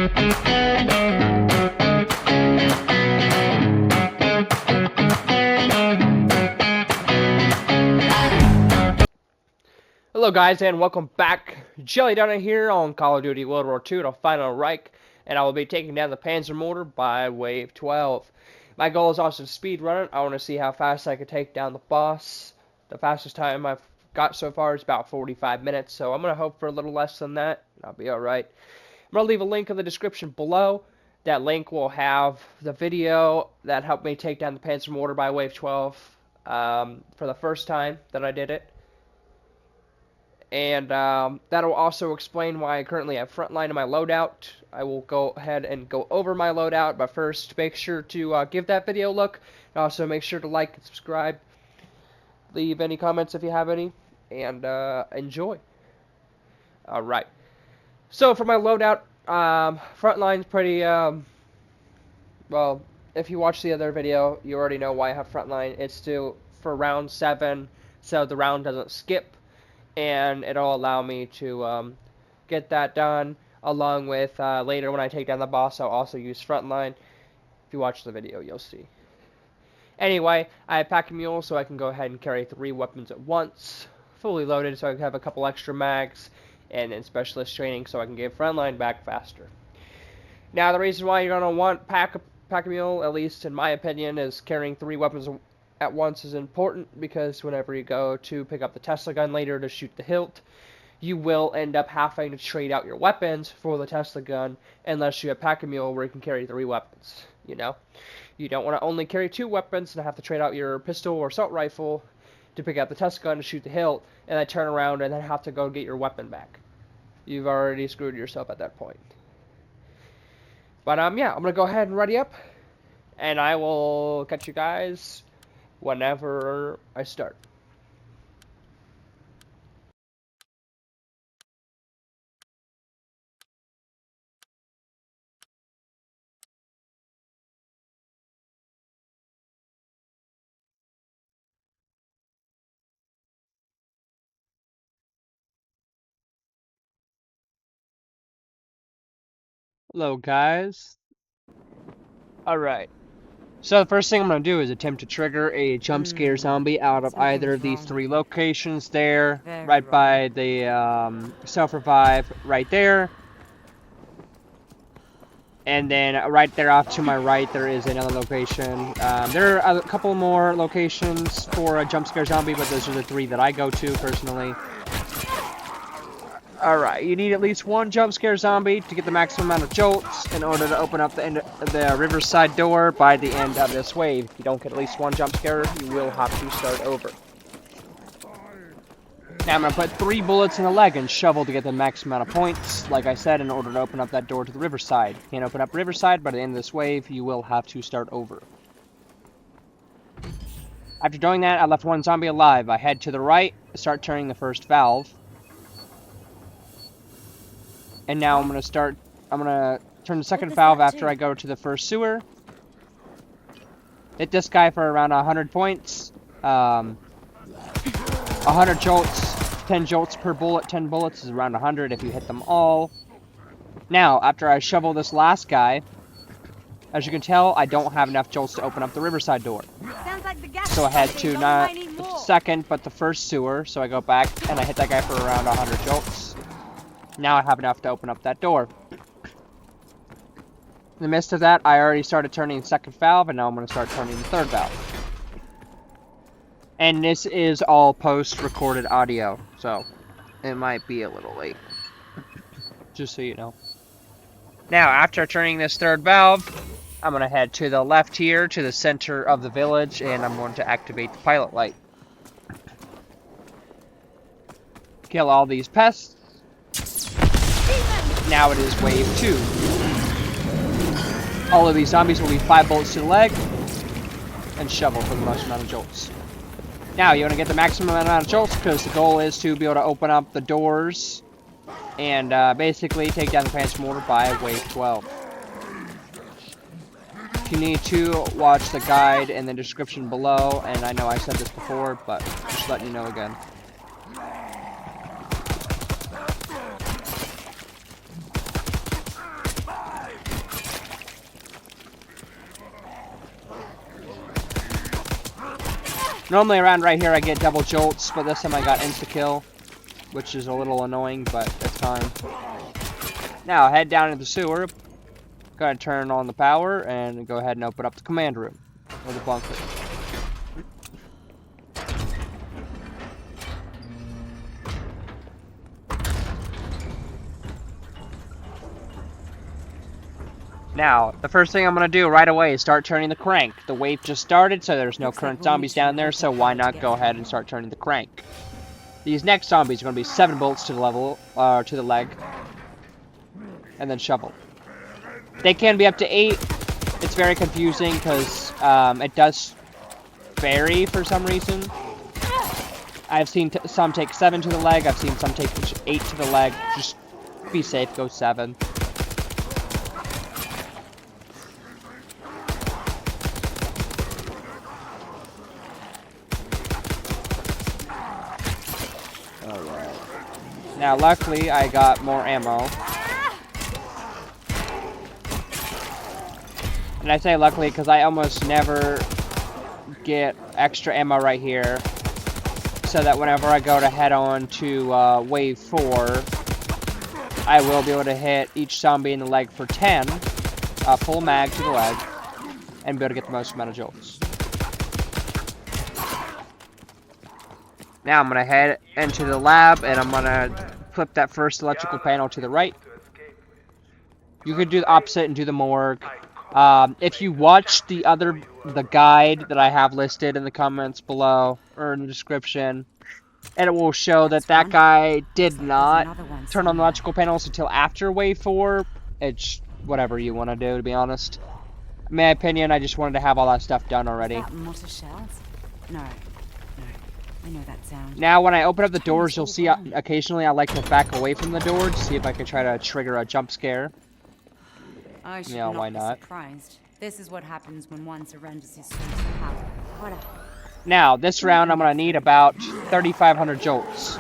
Hello guys, and welcome back. Jelly Down here on Call of Duty World War II to fight on Reich, and I will be taking down the Panzermorder by Wave 12. My goal is also to speedrun it. I want to see how fast I can take down the boss. The fastest time I've got so far is about 45 minutes, so I'm going to hope for a little less than that. I'll be alright. I'm going to leave a link in the description below. That link will have the video that helped me take down the Panzermorder by Wave 12 for the first time that I did it. And that'll also explain why I currently have frontline in my loadout. I will go ahead and go over my loadout, but first make sure to give that video a look. And also make sure to like and subscribe. Leave any comments if you have any. And enjoy. Alright. So for my loadout, frontline's pretty, well, if you watch the other video, you already know why I have frontline. It's for round 7, so the round doesn't skip. And it'll allow me to get that done, along with later when I take down the boss, I'll also use frontline. If you watch the video, you'll see. Anyway, I have Pack a Mule, so I can go ahead and carry 3 weapons at once, fully loaded, so I can have a couple extra mags, and then specialist training, so I can get frontline back faster. Now, the reason why you're going to want Pack a Mule, at least in my opinion, is carrying 3 weapons at once is important, because whenever you go to pick up the Tesla gun later to shoot the hilt, you will end up having to trade out your weapons for the Tesla gun unless you have Pack a Mule where you can carry 3 weapons, you know? You don't want to only carry 2 weapons and have to trade out your pistol or assault rifle to pick up the Tesla gun to shoot the hilt, and then turn around and then have to go get your weapon back. You've already screwed yourself at that point. But yeah, I'm going to go ahead and ready up, and I will catch you guys whenever I start. Hello guys. Alright. So the first thing I'm going to do is attempt to trigger a jump scare zombie out of either of these 3 locations there, right by the self-revive right there, and then right there off to my right there is another location. There are a couple more locations for a jump scare zombie, but those are the 3 that I go to personally. Alright, you need at least 1 jump scare zombie to get the maximum amount of jolts in order to open up the riverside door by the end of this wave. If you don't get at least 1 jump scare, you will have to start over. Now I'm going to put 3 bullets in the leg and shovel to get the max amount of points, like I said, in order to open up that door to the riverside. You can't open up riverside, by the end of this wave, you will have to start over. After doing that, I left 1 zombie alive. I head to the right, start turning the first valve. And now I'm going to turn the second valve after I go to the first sewer. Hit this guy for around 100 points. 100 jolts, 10 jolts per bullet, 10 bullets is around 100 if you hit them all. Now, after I shovel this last guy, as you can tell, I don't have enough jolts to open up the riverside door. So I head to not the second, but the first sewer, so I go back and I hit that guy for around 100 jolts. Now I have enough to open up that door. In the midst of that, I already started turning the second valve, and now I'm going to start turning the third valve. And this is all post-recorded audio, so it might be a little late. Just so you know. Now, after turning this third valve, I'm going to head to the left here, to the center of the village, and I'm going to activate the pilot light. Kill all these pests. Now it is wave 2. All of these zombies will be 5 bullets to the leg and shovel for the most amount of jolts. Now you want to get the maximum amount of jolts because the goal is to be able to open up the doors and basically take down the Panzermorder by wave 12. If you need to, watch the guide in the description below, and I know I said this before, but just letting you know again. Normally around right here I get double jolts, but this time I got insta-kill, which is a little annoying, but it's fine. Now head down into the sewer, go ahead and turn on the power, and go ahead and open up the command room, or the bunker. Now, the first thing I'm going to do right away is start turning the crank. The wave just started, so there's no current zombies down there, so why not go ahead and start turning the crank. These next zombies are going to be 7 bolts to the to the leg, and then shovel. They can be up to 8. It's very confusing because it does vary for some reason. I've seen some take 7 to the leg, I've seen some take 8 to the leg. Just be safe, go 7. Now, luckily, I got more ammo. And I say luckily because I almost never get extra ammo right here. So that whenever I go to head on to wave 4, I will be able to hit each zombie in the leg for 10, full mag to the leg, and be able to get the most amount of jolts. Now I'm going to head into the lab, and I'm going to flip that first electrical panel to the right. You could do the opposite and do the morgue. If you watch the guide that I have listed in the comments below, or in the description, and it will show that that guy did not turn on the electrical panels until after wave 4. It's whatever you want to do, to be honest. In my opinion, I just wanted to have all that stuff done already. No. I know that sound. Now, when I open up the doors, you'll see occasionally I like to back away from the door to see if I can try to trigger a jump scare. I should Yeah, why not? Be surprised. This is what happens when one surrenders his soul to power. What a... Now, this round I'm going to need about 3,500 jolts.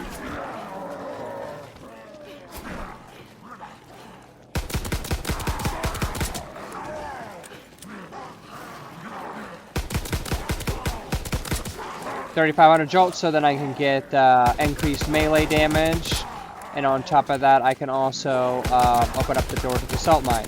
Jolts, so then I can get increased melee damage, and on top of that I can also open up the door to the salt mine.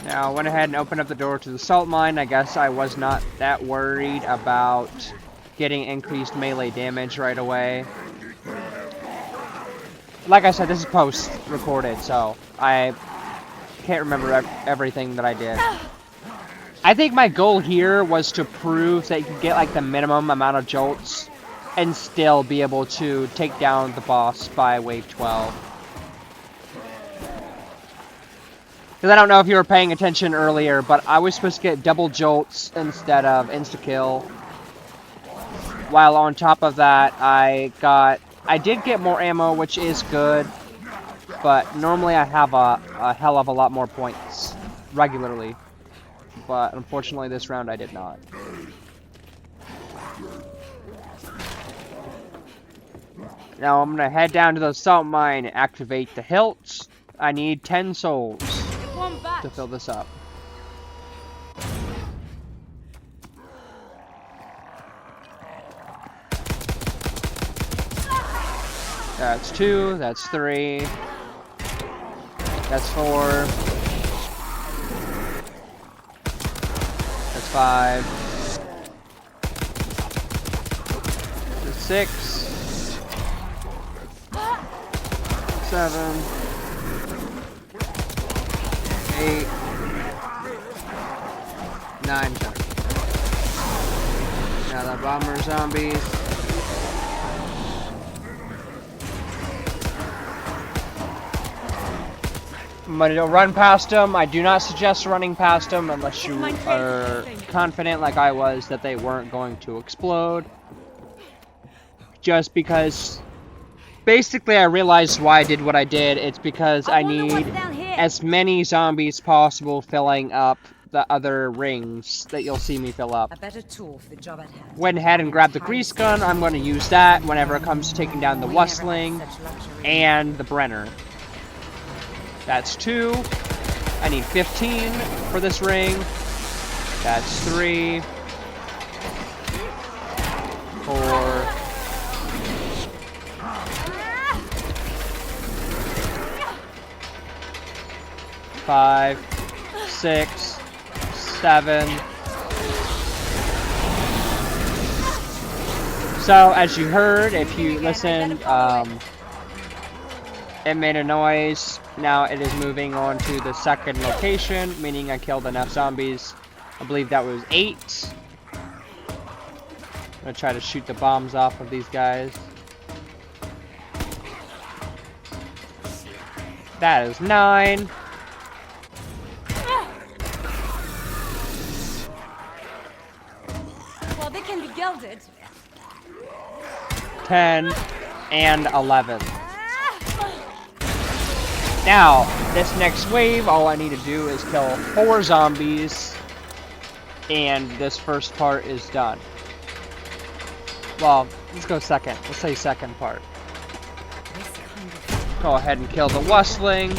Now, I went ahead and opened up the door to the salt mine. I guess I was not that worried about getting increased melee damage right away. Like I said, this is post-recorded, so I can't remember everything that I did. I think my goal here was to prove that you could get like the minimum amount of jolts and still be able to take down the boss by wave 12. Because I don't know if you were paying attention earlier, but I was supposed to get double jolts instead of insta-kill. While on top of that, I did get more ammo, which is good. But normally I have a hell of a lot more points regularly. But unfortunately this round I did not. Now I'm going to head down to the salt mine and activate the hilts. I need 10 souls to fill this up. That's 2, that's 3, that's 4, that's 5, that's 6, 7, 8, 9, 10. Now the bomber zombies. I'm gonna run past them. I do not suggest running past them unless you are confident, like I was, that they weren't going to explode. Just because, basically, I realized why I did what I did. It's because I need as many zombies possible filling up the other rings that you'll see me fill up. A better tool for the job at hand. Went ahead and grabbed the grease gun. I'm going to use that whenever it comes to taking down the Wustling and the Brenner. That's 2. I need 15 for this ring. That's 3. 4. 5, 6, 7. So, as you heard, if you listened, it made a noise. Now it is moving on to the second location, meaning I killed enough zombies. I believe that was 8. I'm gonna try to shoot the bombs off of these guys. That is 9. Well, they can be gilded. 10 and 11. Now, this next wave, all I need to do is kill 4 zombies, and this first part is done. Well, let's go second. Let's say second part. Go ahead and kill the Wustling.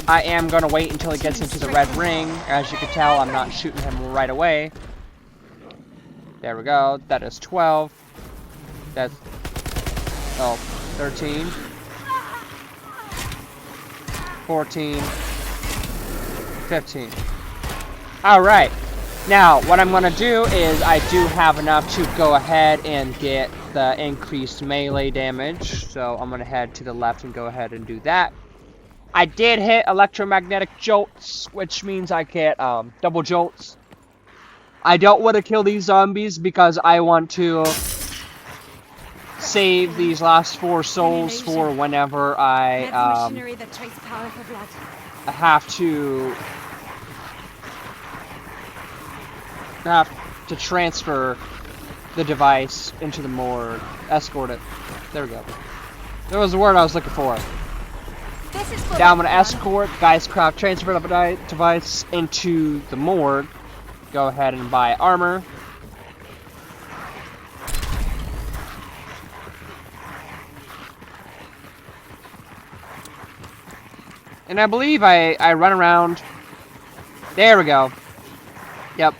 I am going to wait until he gets into the red ring. As you can tell, I'm not shooting him right away. There we go. That is 12. That's... oh, 13. 14, 15. Alright, now what I'm going to do is I do have enough to go ahead and get the increased melee damage, so I'm going to head to the left and go ahead and do that. I did hit electromagnetic jolts, which means I get double jolts. I don't want to kill these zombies because I want to save these last 4 souls for whenever I have to transfer the device into the morgue. Escort it. There we go. That was the word I was looking for. Now I'm going to escort Geistcraft transfer the device into the morgue. Go ahead and buy armor. And I believe I run around. There we go. Yep.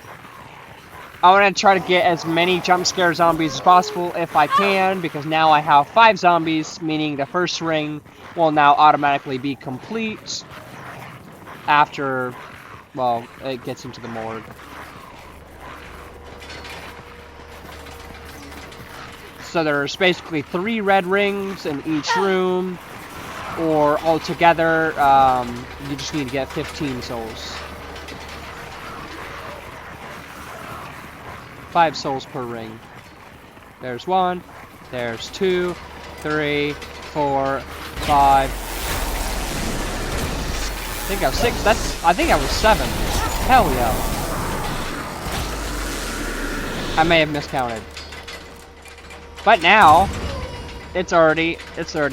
I want to try to get as many jump scare zombies as possible if I can, because now I have 5 zombies, meaning the first ring will now automatically be complete after, well, it gets into the morgue. So there's basically 3 red rings in each room. Or altogether, you just need to get 15 souls. 5 souls per ring. There's 1, there's 2, 3, 4, 5. I think I was 6. I think I was 7. Hell yeah. I may have miscounted. But now, it's already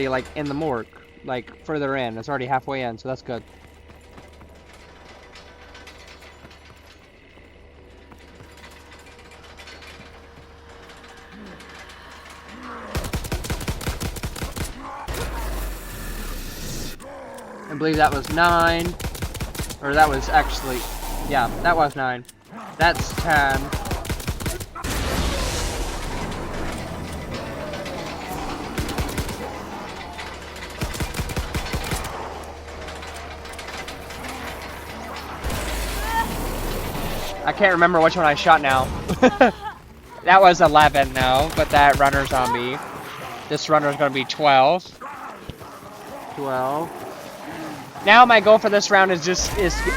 like in the morgue. Like, further in. It's already halfway in, so that's good. I believe that was 9. Or that was actually... yeah, that was 9. That's 10. I can't remember which one I shot now. That was 11 though, but that runner zombie. This runner is going to be 12. 12. Now my goal for this round is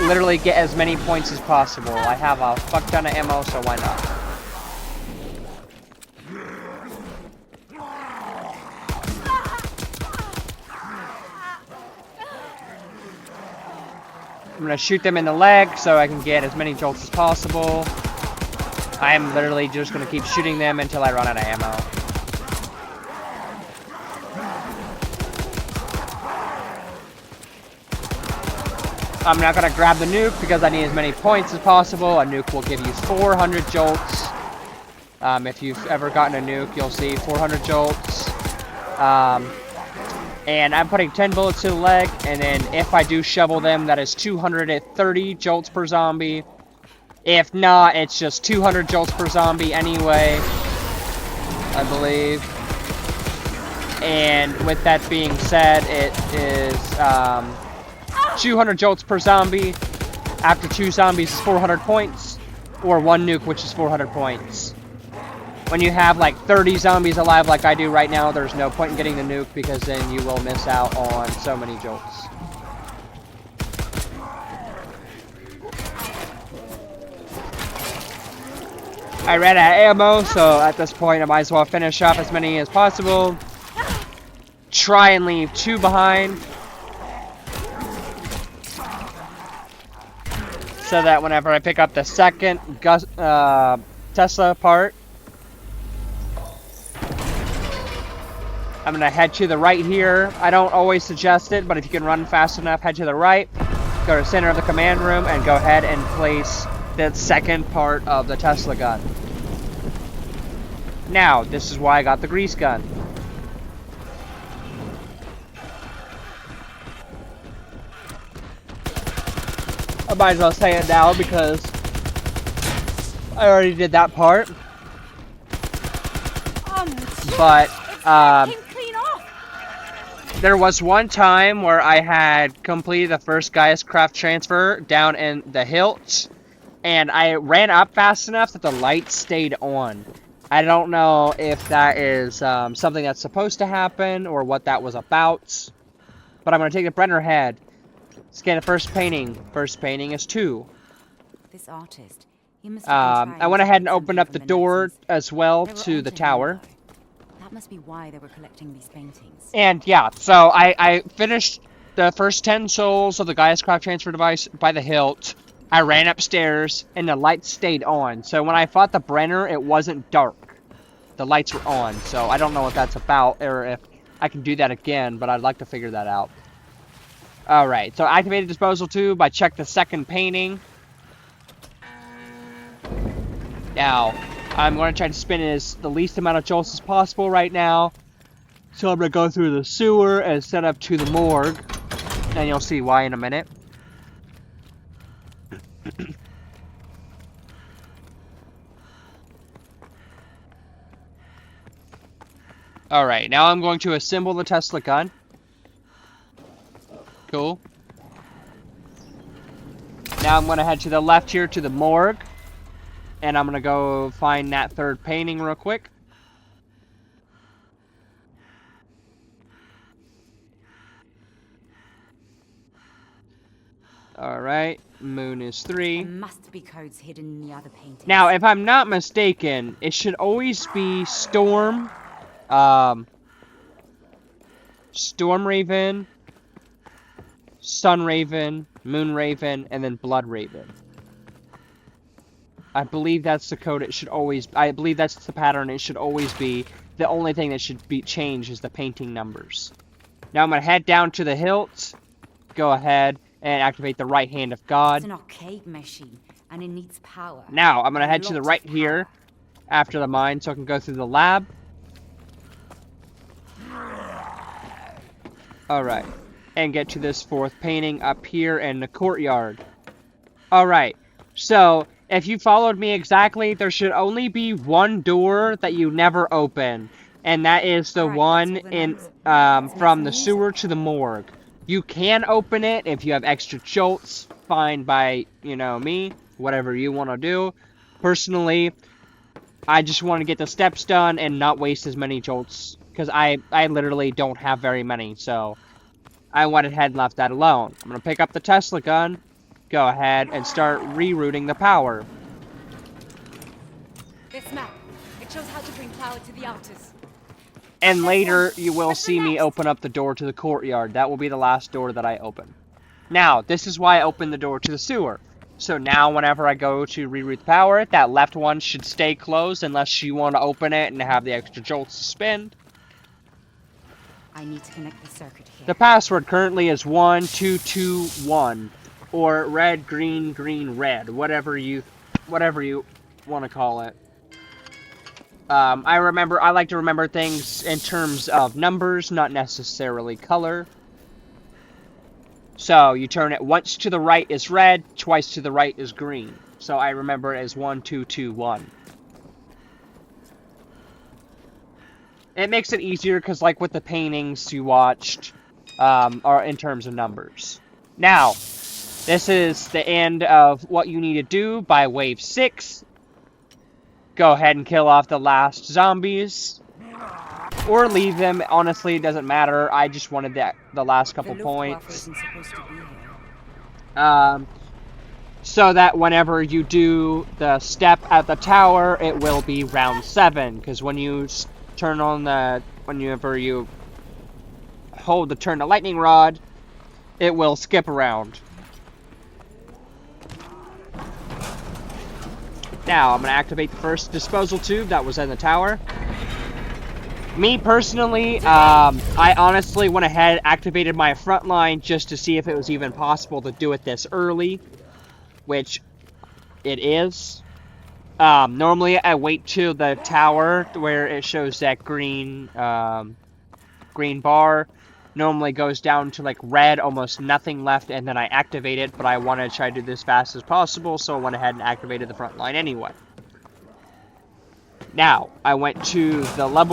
literally get as many points as possible. I have a fuck ton of ammo, so why not? I'm gonna shoot them in the leg so I can get as many jolts as possible. I am literally just gonna keep shooting them until I run out of ammo. I'm not gonna grab the nuke because I need as many points as possible. A nuke will give you 400 jolts. If you've ever gotten a nuke, you'll see 400 jolts. And I'm putting 10 bullets to the leg, and then if I do shovel them, that is 230 jolts per zombie. If not, it's just 200 jolts per zombie anyway, I believe. And with that being said, it is 200 jolts per zombie. After 2 zombies is 400 points, or 1 nuke, which is 400 points. When you have like 30 zombies alive like I do right now, there's no point in getting the nuke because then you will miss out on so many jolts. I ran out of ammo, so at this point I might as well finish off as many as possible. Try and leave 2 behind. So that whenever I pick up the second Tesla part, I'm going to head to the right here. I don't always suggest it, but if you can run fast enough, head to the right, go to the center of the command room, and go ahead and place the second part of the Tesla gun. Now, this is why I got the grease gun. I might as well say it now because I already did that part. But, there was one time where I had completed the first Geistkraft transfer down in the hilt, and I ran up fast enough that the lights stayed on. I don't know if that is something that's supposed to happen or what that was about, but I'm going to take the Brenner head. Scan the first painting. First painting is 2. This artist, he must have been I went ahead and something opened up from the the door Nazis. as well They were to the onto him, tower. though. That must be why they were collecting these paintings. And yeah, so I finished the first 10 souls of the Geistkraft transfer device by the hilt. I ran upstairs and the lights stayed on. So when I fought the Brenner, it wasn't dark. The lights were on. So I don't know what that's about or if I can do that again, but I'd like to figure that out. Alright, so activated disposal tube. I checked the second painting. Now, I'm going to try to spin the least amount of jolts as possible right now. So I'm going to go through the sewer instead of to the morgue. And you'll see why in a minute. Alright, now I'm going to assemble the Tesla gun. Cool. Now I'm going to head to the left here to the morgue. And I'm going to go find that third painting real quick. Alright, moon is 3. There must be codes hidden in the other paintings. Now, if I'm not mistaken, it should always be Storm, Storm Raven, Sun Raven, Moon Raven, and then Blood Raven. I believe that's the code it should always... I believe that's the pattern it should always be. The only thing that should be changed is the painting numbers. Now I'm going to head down to the hilt. Go ahead and activate the right hand of God. It's an arcade machine, and it needs power. Now I'm going to head to the Lots right of here power. after the mine so I can go through the lab. Alright. And get to this fourth painting up here in the courtyard. Alright. So, if you followed me exactly, there should only be one door that you never open. And that is the Alright, one that's all the in names. from the sewer to the morgue. You can open it if you have extra jolts, fine by, you know, me, whatever you want to do. Personally, I just want to get the steps done and not waste as many jolts, because I literally don't have very many, so I went ahead and left that alone. I'm going to pick up the Tesla gun, go ahead and start rerouting the power. This map, it shows how to bring power to the altars. And later, you will see me open up the door to the courtyard. That will be the last door that I open. Now, this is why I opened the door to the sewer. So now whenever I go to reroute the power, that left one should stay closed unless you want to open it and have the extra jolts to spin. I need to connect the circuit here. The password currently is 1221, or red, green, green, red, whatever you want to call it. I like to remember things in terms of numbers, not necessarily color. So you turn it once to the right is red, twice to the right is green. So I remember it as 1221. It makes it easier because, like with the paintings you watched, are in terms of numbers. Now, this is the end of what you need to do by wave 6. Go ahead and kill off the last zombies. Or leave them. Honestly, it doesn't matter. I just wanted the last couple points. So that whenever you do the step at the tower, it will be round 7. Because when you turn on whenever you hold the turn the lightning rod, it will skip around. Now, I'm going to activate the first disposal tube that was in the tower. Me, personally, I honestly went ahead and activated my front line just to see if it was even possible to do it this early. Which it is. Normally, I wait till the tower where it shows that green, green bar. Normally goes down to like red, almost nothing left, and then I activate it, but I want to try to do this as fast as possible, so I went ahead and activated the front line anyway. Now, I went to the lab,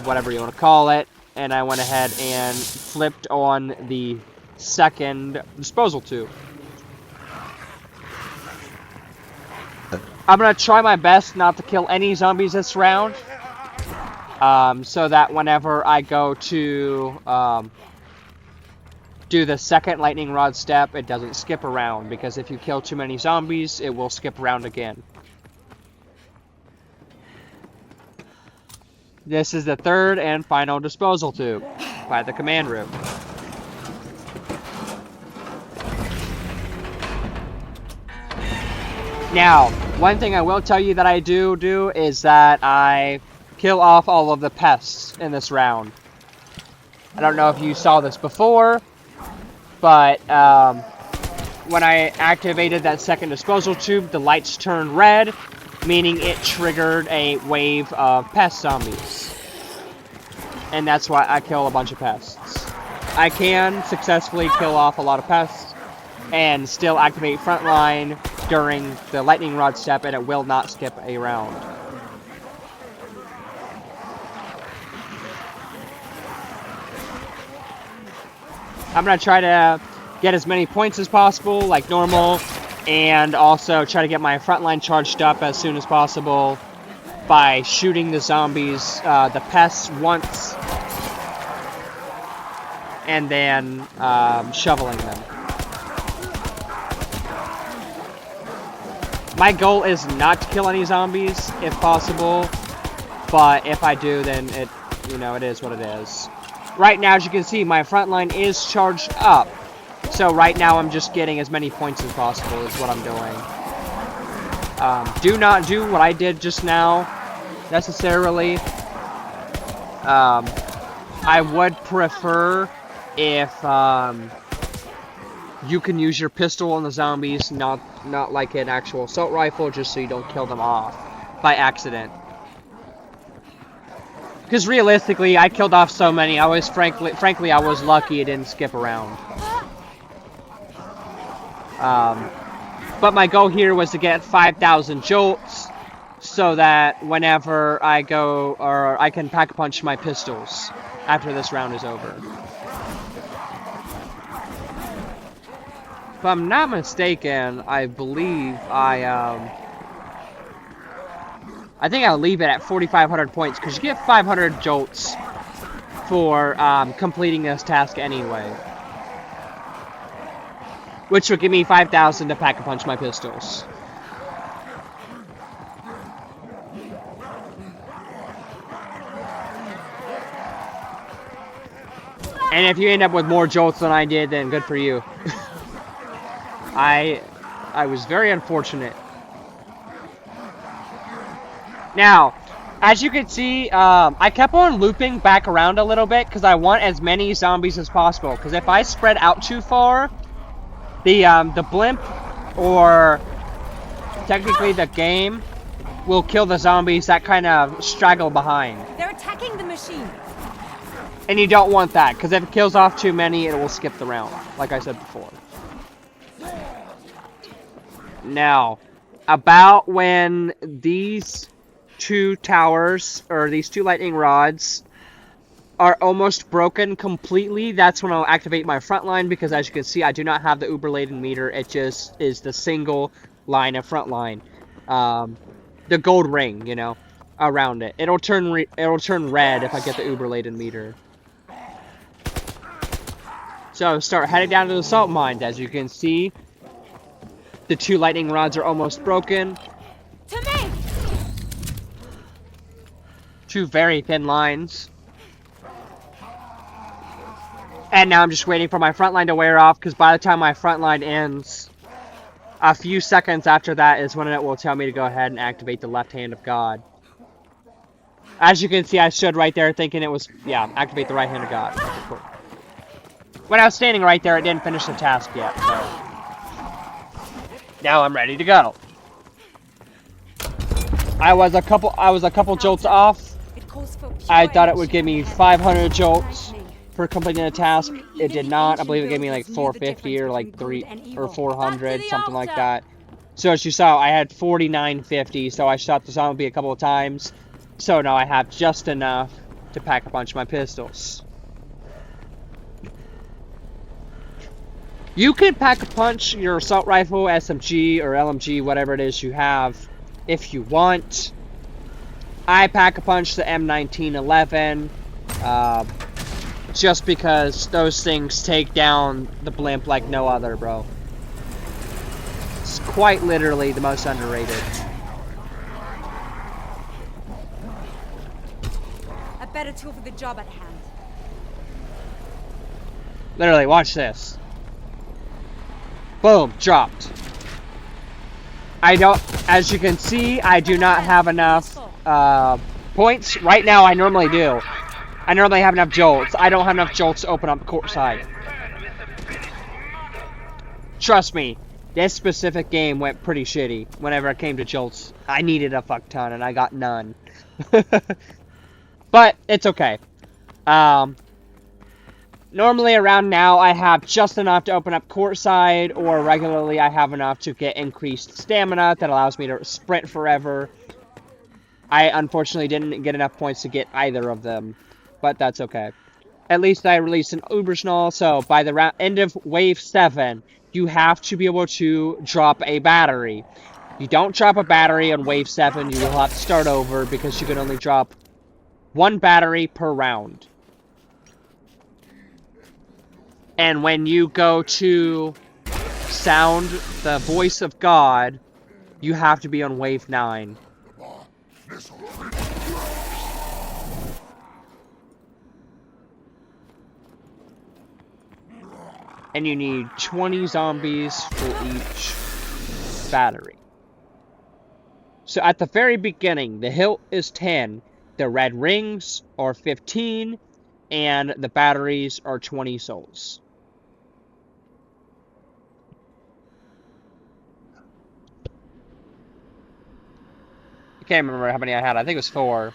whatever you want to call it, and I went ahead and flipped on the second disposal tube. I'm going to try my best not to kill any zombies this round. So that whenever I go to do the second lightning rod step, it doesn't skip around, because if you kill too many zombies, it will skip around again. This is the third and final disposal tube by the command room. Now, one thing I will tell you that I do is that I kill off all of the pests in this round. I don't know if you saw this before, but when I activated that second disposal tube, the lights turned red, meaning it triggered a wave of pest zombies. And that's why I kill a bunch of pests. I can successfully kill off a lot of pests and still activate frontline during the lightning rod step, and it will not skip a round. I'm going to try to get as many points as possible, like normal, and also try to get my frontline charged up as soon as possible by shooting the zombies, the pests once, and then shoveling them. My goal is not to kill any zombies, if possible, but if I do, then it is what it is. Right now, as you can see, my front line is charged up. So right now, I'm just getting as many points as possible is what I'm doing. Do not do what I did just now, necessarily. I would prefer if you can use your pistol on the zombies, not like an actual assault rifle, just so you don't kill them off by accident. Because realistically, I killed off so many. I was frankly, I was lucky it didn't skip around. But my goal here was to get 5,000 jolts, so that whenever I go, or I can pack punch my pistols after this round is over. If I'm not mistaken, I believe I think I'll leave it at 4,500 points, because you get 500 jolts for completing this task anyway. Which will give me 5,000 to pack a punch my pistols. And if you end up with more jolts than I did, then good for you. I was very unfortunate. Now, as you can see, I kept on looping back around a little bit because I want as many zombies as possible. Because if I spread out too far, the blimp, or technically the game, will kill the zombies that kind of straggle behind. They're attacking the machine. And you don't want that, because if it kills off too many, it will skip the round, like I said before. Now, about when these two towers, or these two lightning rods, are almost broken completely, that's when I'll activate my front line, because as you can see, I do not have the Uber-laden meter. It just is the single line of front line. The gold ring, you know, around it. It'll turn red if I get the Uber-laden meter. So start heading down to the salt mines. As you can see, the two lightning rods are almost broken. To me! Two very thin lines. And now I'm just waiting for my front line to wear off, because by the time my front line ends, a few seconds after that is when it will tell me to go ahead and activate the left hand of God. As you can see, I stood right there thinking it was, yeah, activate the right hand of God. Okay, cool. When I was standing right there, it didn't finish the task yet, so. Now I'm ready to go. I was a couple jolts off. I thought it would give me 500 jolts for completing a task. It did not. I believe it gave me like 450 or like 400, something like that. So as you saw, I had 4950, so I shot the zombie a couple of times. So now I have just enough to pack a bunch of my pistols. You can pack a punch your assault rifle, SMG, or LMG, whatever it is you have, if you want. I pack a punch the M1911, just because those things take down the blimp like no other, bro. It's quite literally the most underrated. A better tool for the job at hand. Literally, watch this. Boom, dropped. I don't, as you can see, I do not have enough points. Right now, I normally do. I normally have enough jolts. I don't have enough jolts to open up the court side. Trust me, this specific game went pretty shitty whenever it came to jolts. I needed a fuck ton, and I got none. But, it's okay. Normally around now, I have just enough to open up courtside, or regularly I have enough to get increased stamina that allows me to sprint forever. I unfortunately didn't get enough points to get either of them, but that's okay. At least I released an Uberschnall, so by the end of Wave 7, you have to be able to drop a battery. If you don't drop a battery on Wave 7, you will have to start over, because you can only drop one battery per round. And when you go to sound the voice of God, you have to be on Wave 9. And you need 20 zombies for each battery. So at the very beginning, the hilt is 10, the red rings are 15, and the batteries are 20 souls. I can't remember how many I had. I think it was 4.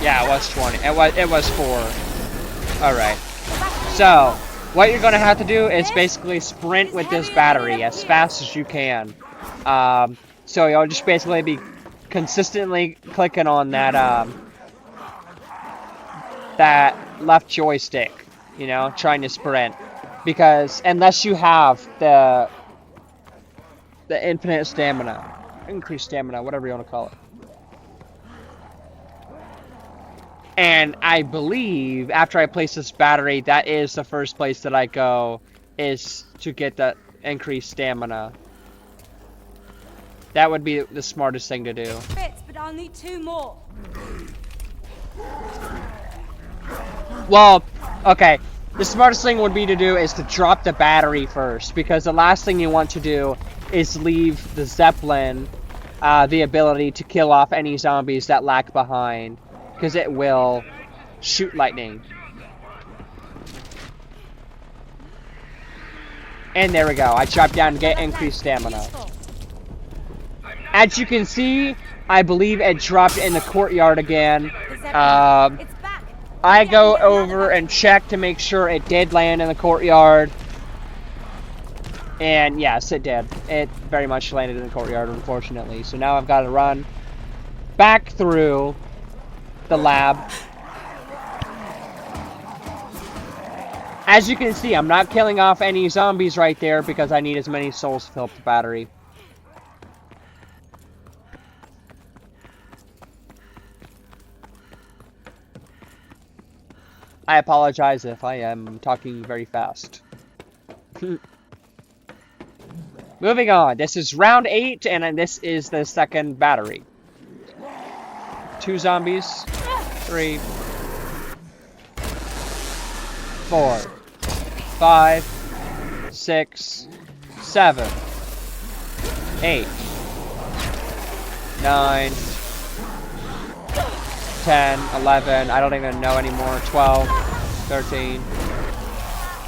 Yeah, it was 20. It was 4. Alright. So, what you're gonna have to do is basically sprint with this battery as fast as you can. So you'll just basically be consistently clicking on that that left joystick, you know, trying to sprint. Because unless you have the infinite stamina, increased stamina, whatever you want to call it. And I believe after I place this battery, that is the first place that I go, is to get that increased stamina. That would be the smartest thing to do. Fits, but I'll need 2 more. Well, okay. The smartest thing would be to do is to drop the battery first, because the last thing you want to do is leave the Zeppelin the ability to kill off any zombies that lag behind, because it will shoot lightning. And there we go. I dropped down to get increased stamina. As you can see, I believe it dropped in the courtyard again. I go over and check to make sure it did land in the courtyard. And yes, it did. It very much landed in the courtyard, unfortunately. So now I've got to run back through the lab. As you can see, I'm not killing off any zombies right there because I need as many souls to fill up the battery. I apologize if I am talking very fast. Moving on. This is round 8, and this is the second battery. 2 zombies. 3. 4. 5. 6. 7. 8. 9. 10, 11, I don't even know anymore, 12, 13,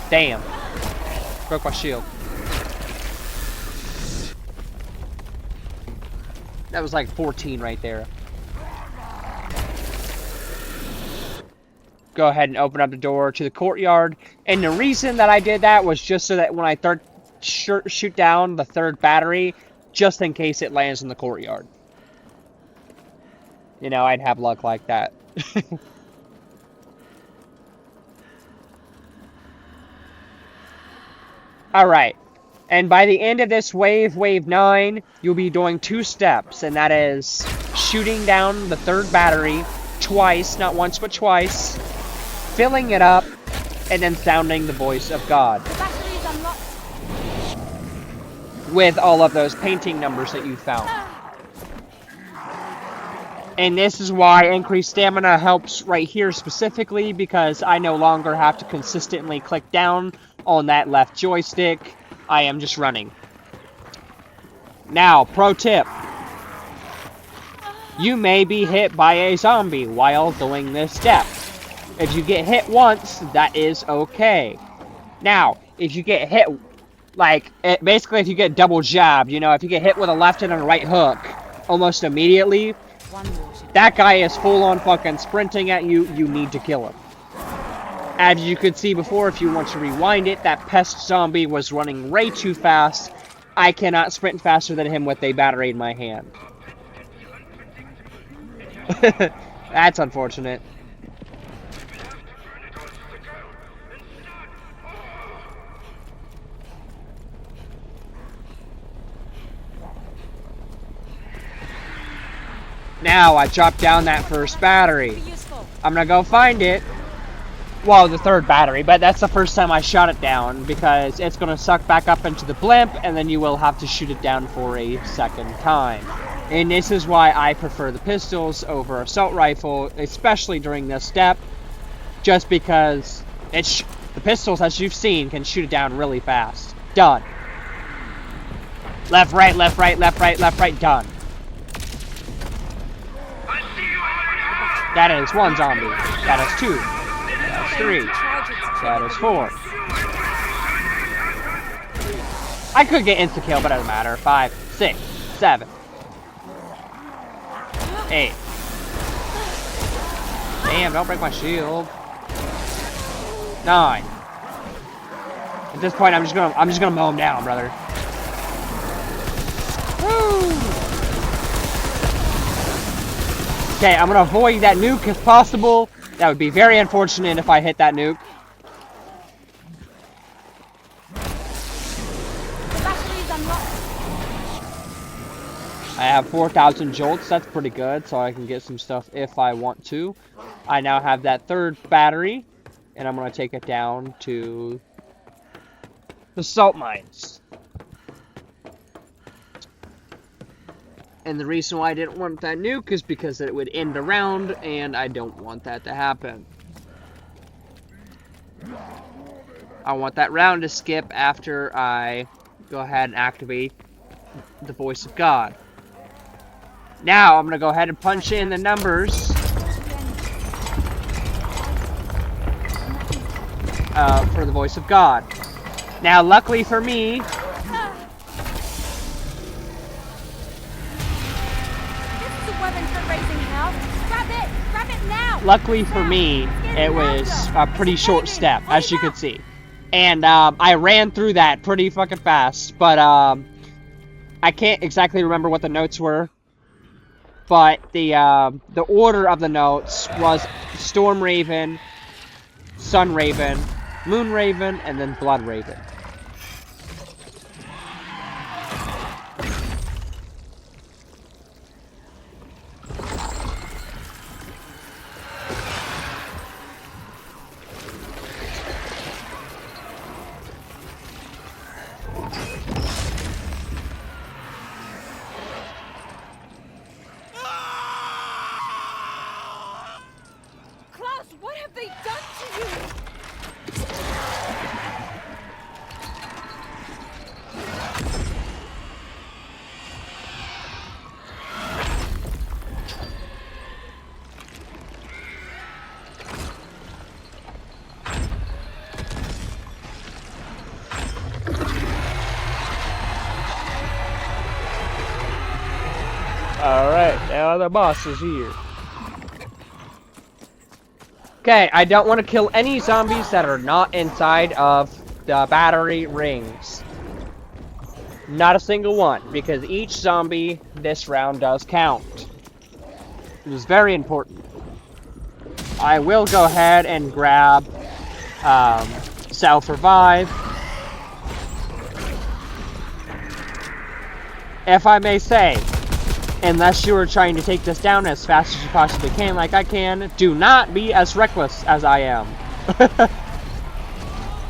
damn, broke my shield. That was like 14 right there. Go ahead and open up the door to the courtyard, and the reason that I did that was just so that when I shoot down the 3rd battery, just in case it lands in the courtyard. You know, I'd have luck like that. Alright. And by the end of this wave, wave 9, you'll be doing 2 steps. And that is shooting down the 3rd battery twice, not once but twice. Filling it up. And then sounding the voice of God. The battery is unlocked. With all of those painting numbers that you found. And this is why increased stamina helps right here specifically, because I no longer have to consistently click down on that left joystick. I am just running. Now, pro tip. You may be hit by a zombie while doing this step. If you get hit once, that is okay. Now, if you get hit, like, basically if you get double jabbed, you know, if you get hit with a left and a right hook almost immediately, that guy is full on fucking sprinting at you. You need to kill him. As you could see before, if you want to rewind it, that pest zombie was running way too fast. I cannot sprint faster than him with a battery in my hand. That's unfortunate. Now, I dropped down that 1st battery. I'm gonna go find it. Well, the 3rd battery, but that's the first time I shot it down, because it's gonna suck back up into the blimp, and then you will have to shoot it down for a 2nd time. And this is why I prefer the pistols over assault rifle, especially during this step, just because the pistols, as you've seen, can shoot it down really fast. Done. Left, right, left, right, left, right, left, right, done. That is 1 zombie. That is 2. That is 3. That is 4. I could get insta-kill, but it doesn't matter. 5, 6, 7, 8. Damn, don't break my shield. 9. At this point, I'm just gonna mow him down, brother. Woo! Okay, I'm gonna avoid that nuke if possible. That would be very unfortunate if I hit that nuke. unlocked. I have 4,000 jolts. That's pretty good, so I can get some stuff if I want to. I now have that third battery, and I'm going to take it down to the salt mines. And the reason why I didn't want that nuke is because it would end a round, and I don't want that to happen. I want that round to skip after I go ahead and activate the voice of God. Now I'm going to go ahead and punch in the numbers for the voice of God. Now, luckily for me, it was a pretty short step, as you can see. And I ran through that pretty fucking fast, but I can't exactly remember what the notes were. But the order of the notes was Storm Raven, Sun Raven, Moon Raven, and then Blood Raven. What have they done to you? Alright, now the boss is here. Okay, I don't want to kill any zombies that are not inside of the battery rings. Not a single one, because each zombie this round does count. It is very important. I will go ahead and grab self-revive. If I may say, unless you are trying to take this down as fast as you possibly can, like I can, do not be as reckless as I am.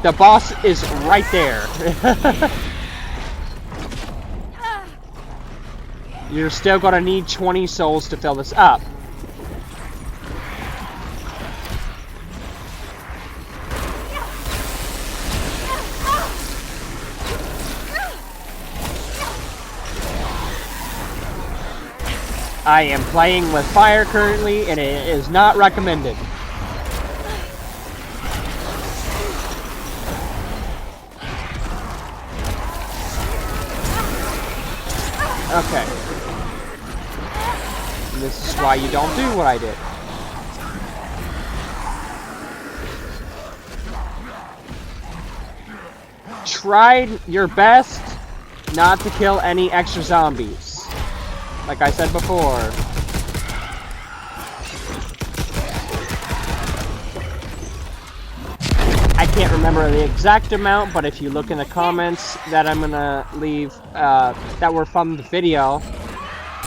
The boss is right there. You're still gonna need 20 souls to fill this up. I am playing with fire currently, and it is not recommended. Okay. And this is why you don't do what I did. Try your best not to kill any extra zombies. Like I said before. I can't remember the exact amount, but if you look in the comments that I'm gonna leave, that were from the video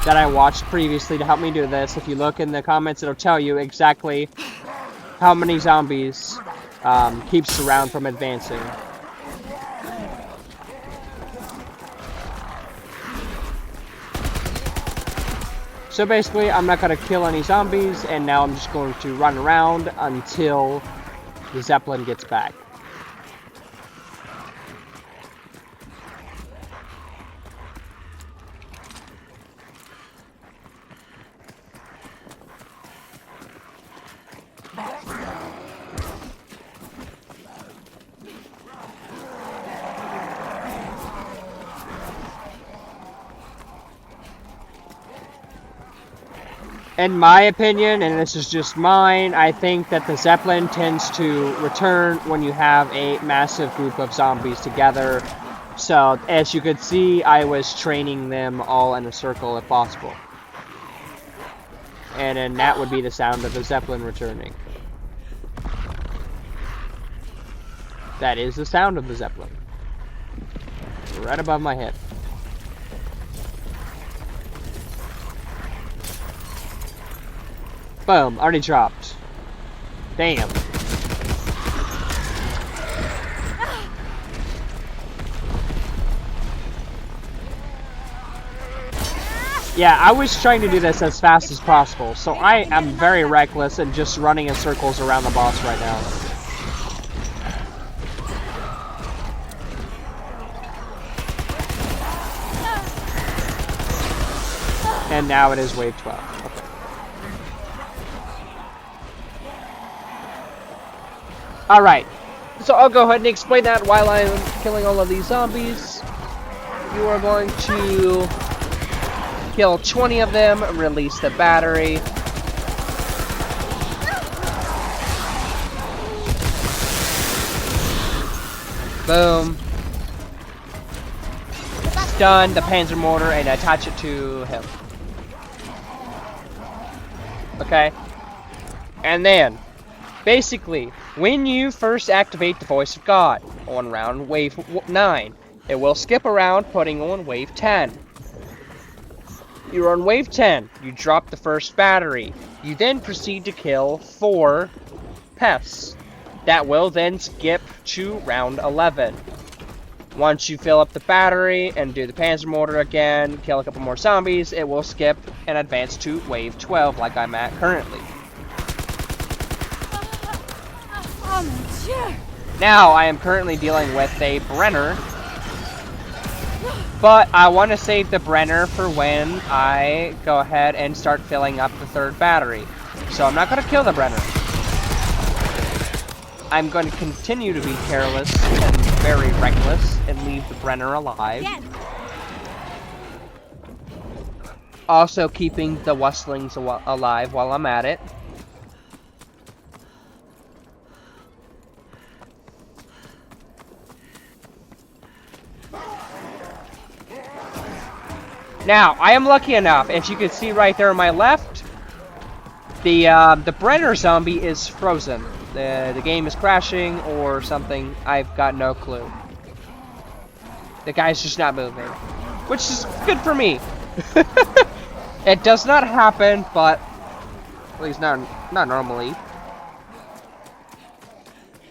that I watched previously to help me do this, if you look in the comments, it'll tell you exactly how many zombies keeps the round from advancing. So basically, I'm not going to kill any zombies, and now I'm just going to run around until the Zeppelin gets back. In my opinion, and this is just mine, I think that the Zeppelin tends to return when you have a massive group of zombies together. So, as you could see, I was training them all in a circle if possible. And then that would be the sound of the Zeppelin returning. That is the sound of the Zeppelin. Right above my head. Boom, already dropped. Damn. Yeah, I was trying to do this as fast as possible, so I am very reckless and just running in circles around the boss right now. And now it is wave 12. Okay. Alright, so I'll go ahead and explain that while I'm killing all of these zombies. You are going to kill 20 of them, release the battery. Boom. Stun the Panzermorder and attach it to him. Okay? And then, basically, when you first activate the Voice of God on round wave 9, it will skip around putting on wave 10. You're on wave 10, you drop the first battery. You then proceed to kill 4 pests. That will then skip to round 11. Once you fill up the battery and do the Panzermorder again, kill a couple more zombies, it will skip and advance to wave 12 like I'm at currently. Now I am currently dealing with a Brenner, but I want to save the Brenner for when I go ahead and start filling up the 3rd battery. So I'm not going to kill the Brenner. I'm going to continue to be careless and very reckless and leave the Brenner alive. Also keeping the Wustlings alive while I'm at it. Now, I am lucky enough, if you can see right there on my left, the Brenner zombie is frozen. The game is crashing or something. I've got no clue. The guy's just not moving, which is good for me. It does not happen, but at least not normally.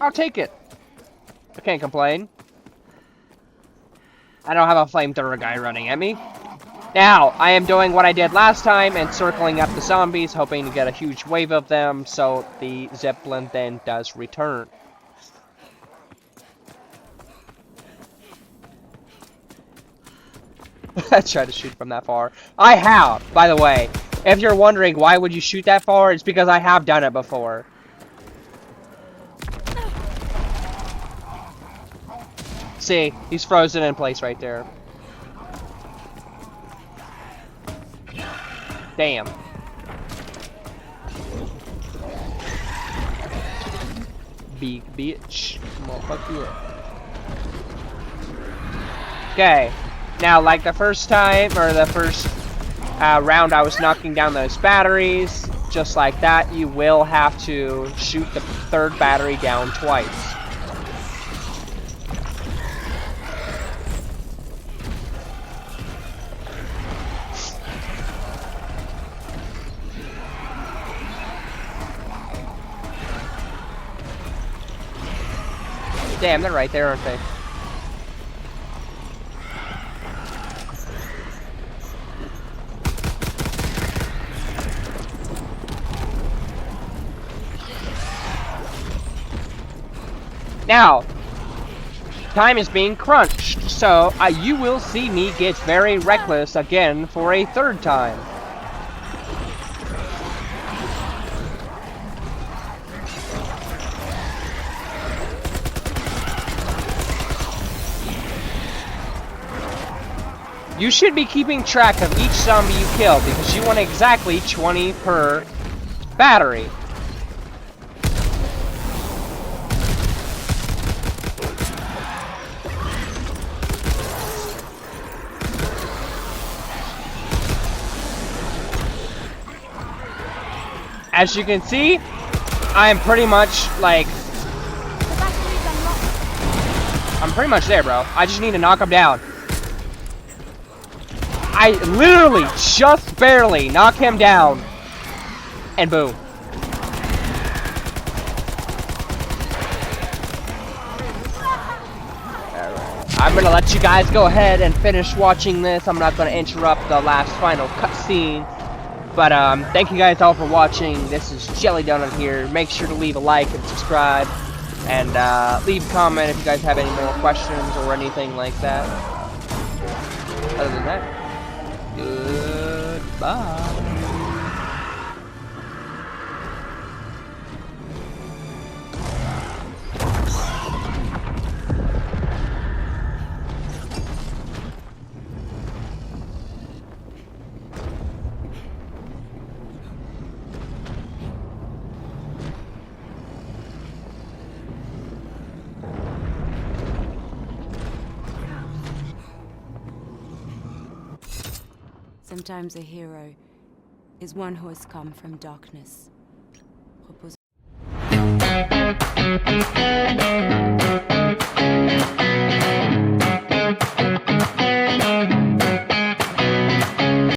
I'll take it. I can't complain. I don't have a flamethrower guy running at me. Now, I am doing what I did last time and circling up the zombies, hoping to get a huge wave of them, so the Zeppelin then does return. I tried to shoot from that far. I have, by the way. If you're wondering why would you shoot that far, it's because I have done it before. See, he's frozen in place right there. Damn. Big bitch. Motherfucker. Okay. Now, like the first time, or the first round I was knocking down those batteries, just like that, you will have to shoot the 3rd battery down twice. Damn, they're right there, aren't they? Now, time is being crunched, so you will see me get very reckless again for a 3rd time. You should be keeping track of each zombie you kill, because you want exactly 20 per battery. As you can see, I am pretty much like... I'm pretty much there, bro. I just need to knock them down. I literally just barely knock him down. And boom. I'm gonna let you guys go ahead and finish watching this. I'm not gonna interrupt the last final cutscene. But thank you guys all for watching. This is Jelly Donut here. Make sure to leave a like and subscribe. And leave a comment if you guys have any more questions or anything like that. Other than that, goodbye. Sometimes a hero is one who has come from darkness. Repose